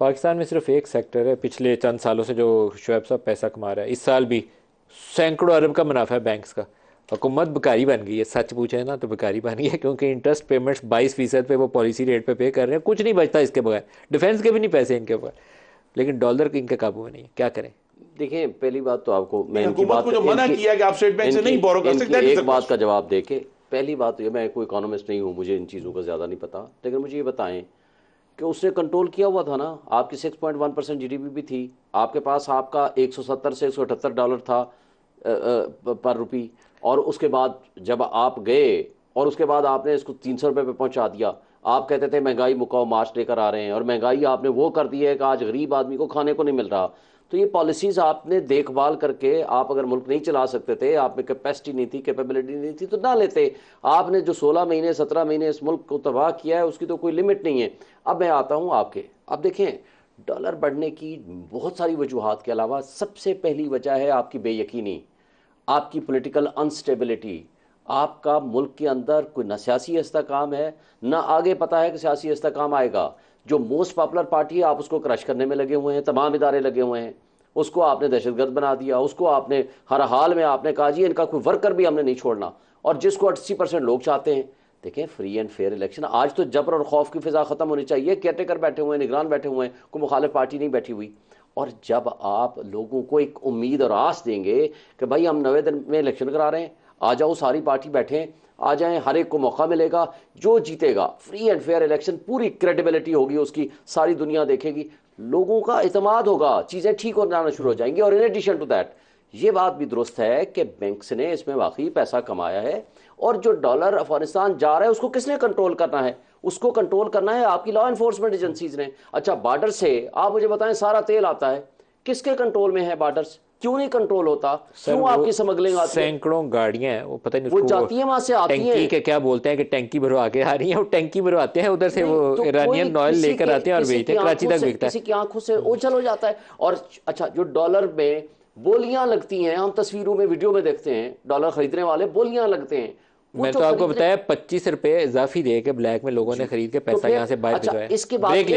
पाकिस्तान में सिर्फ एक सेक्टर है पिछले चंद सालों से जो शुएब साहब पैसा कमा रहा है। इस साल भी सैकड़ों अरब का मुनाफा है बैंक्स का। हुकूमत भिखारी बन गई है, सच पूछे ना तो भिखारी बन गई है, क्योंकि इंटरेस्ट पेमेंट्स 22% पे वो पॉलिसी रेट पे कर रहे हैं, कुछ नहीं बचता इसके बगैर, डिफेंस के भी नहीं पैसे इनके ऊपर। लेकिन डॉलर इनके काबू में नहीं है, क्या करें। देखिए, पहली बात तो आपको मैं इनकी हुकूमत बात को जो मना किया कि आप स्टेट बैंक से नहीं बोरो कर सकते, एक बात का जवाब देके, पहली बात तो ये, मैं कोई इकोनॉमिस्ट नहीं हूँ, मुझे इन चीज़ों का ज़्यादा नहीं पता, लेकिन मुझे ये बताएं कि उसने कंट्रोल किया हुआ था ना। आपकी 6.1% जीडीपी भी थी, आपके पास आपका 170 से $178 था पर रुपी, और उसके बाद जब आप गए और उसके बाद आपने इसको 300 रुपये पे पहुंचा दिया। आप कहते थे महंगाई मुकाओ, मार्च लेकर आ रहे हैं, और महंगाई आपने वो कर दी है कि आज गरीब आदमी को खाने को नहीं मिल रहा। तो ये पॉलिसीज़ आपने देखभाल करके, आप अगर मुल्क नहीं चला सकते थे, आप में कैपेसिटी नहीं थी, कैपेबिलिटी नहीं थी, तो ना लेते। आपने जो 16 महीने 17 महीने इस मुल्क को तबाह किया है, उसकी तो कोई लिमिट नहीं है। अब मैं आता हूँ आपके, अब देखें, डॉलर बढ़ने की बहुत सारी वजूहात के अलावा सबसे पहली वजह है आपकी बेयकीनी, आपकी पॉलिटिकल अनस्टेबिलिटी। आपका मुल्क के अंदर कोई ना सियासी इस्तेहकाम है, ना आगे पता है कि सियासी इस्तेहकाम आएगा। जो मोस्ट पॉपुलर पार्टी है, आप उसको क्रश करने में लगे हुए हैं, तमाम इदारे लगे हुए हैं। उसको आपने दहशतगर्द बना दिया, उसको आपने हर हाल में आपने कहा जी इनका कोई वर्कर भी हमने नहीं छोड़ना, और जिसको 80% लोग चाहते हैं। देखें, फ्री एंड फेयर इलेक्शन, आज तो जबर और खौफ की फिजा खत्म होनी चाहिए। केयरटेकर बैठे हुए हैं, निगरान बैठे हुए हैं, कोई मुखालिफ पार्टी नहीं बैठी हुई। और जब आप लोगों को एक उम्मीद और आस देंगे कि भाई हम 90 दिन में इलेक्शन करा रहे हैं, आ जाओ, सारी पार्टी बैठे, आ जाएं, हर एक को मौका मिलेगा, जो जीतेगा फ्री एंड फेयर इलेक्शन, पूरी क्रेडिबिलिटी होगी उसकी, सारी दुनिया देखेगी, लोगों का इतमाद होगा, चीज़ें ठीक हो जाना शुरू हो जाएंगी। और इन एडिशन टू दैट, ये बात भी दुरुस्त है कि बैंक्स ने इसमें वाकई पैसा कमाया है, और जो डॉलर अफगानिस्तान जा रहा है उसको किसने कंट्रोल करना है? उसको कंट्रोल करना है आपकी लॉ एनफोर्समेंट एजेंसीज ने। अच्छा, बॉर्डर से आप मुझे बताएं, सारा तेल आता है, किसके कंट्रोल में है बॉर्डर्स? क्यों नहीं कंट्रोल होता? क्यों आपकी स्मगलिंग आती है? सैकड़ों गाड़ियां हैं, वो पता नहीं वो जाती है, वहां से आती है, टैंकी के क्या बोलते हैं कि टैंकी भरवा के आ रही है, वो टैंकी भरवाते हैं उधर से, वो तो ईरानियन ऑयल लेकर आते हैं और बेचते हैं, कराची तक बिकता है। किसी की आंखों से ओझल हो जाता है। और अच्छा, जो डॉलर में बोलियां लगती हैं, हम तस्वीरों में वीडियो में देखते हैं, डॉलर खरीदने वाले बोलियां लगते हैं। मैं तो आपको बताया 25 रुपए इजाफी दे के ब्लैक में लोगों ने खरीद के पैसा यहाँ से बाहर भिजवाया। इसके बाद